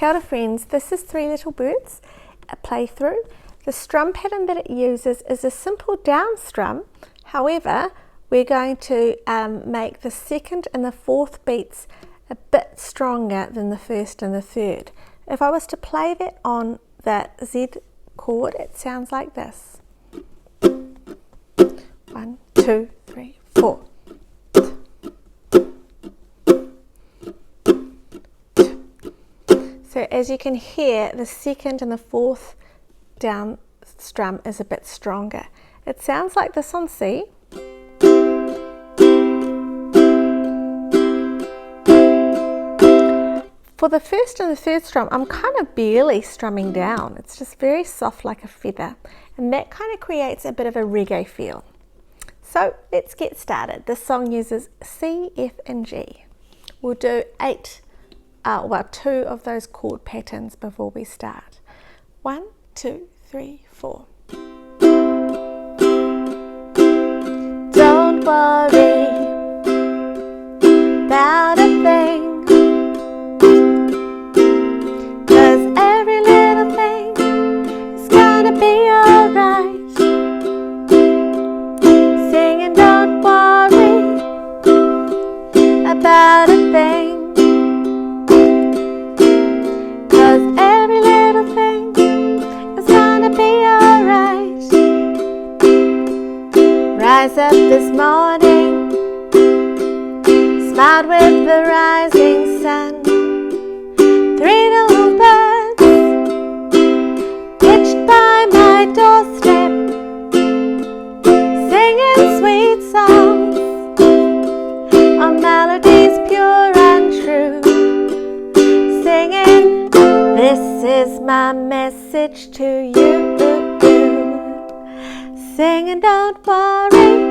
Kia ora friends, this is Three Little Birds, a playthrough. The strum pattern that it uses is a simple down strum. However, we're going to make the second and the fourth beats a bit stronger than the first and the third. If I was to play that on that Z chord, it sounds like this. 1, 2, 3, 4. So as you can hear, the second and the fourth down strum is a bit stronger. It sounds like this on C. For the first and the third strum, I'm kind of barely strumming down. It's just very soft like a feather. And that kind of creates a bit of a reggae feel. So let's get started. This song uses C, F and G. We'll do 2 of those chord patterns before we start. 1, 2, 3, 4. Don't worry about a thing, 'cause every little thing is gonna be alright. Singing don't worry about a thing, rise up this morning, smiled with the rising sun. 3 little birds pitched by my doorstep, singing sweet songs on melodies pure and true. Singing, this is my message to you. Singing don't worry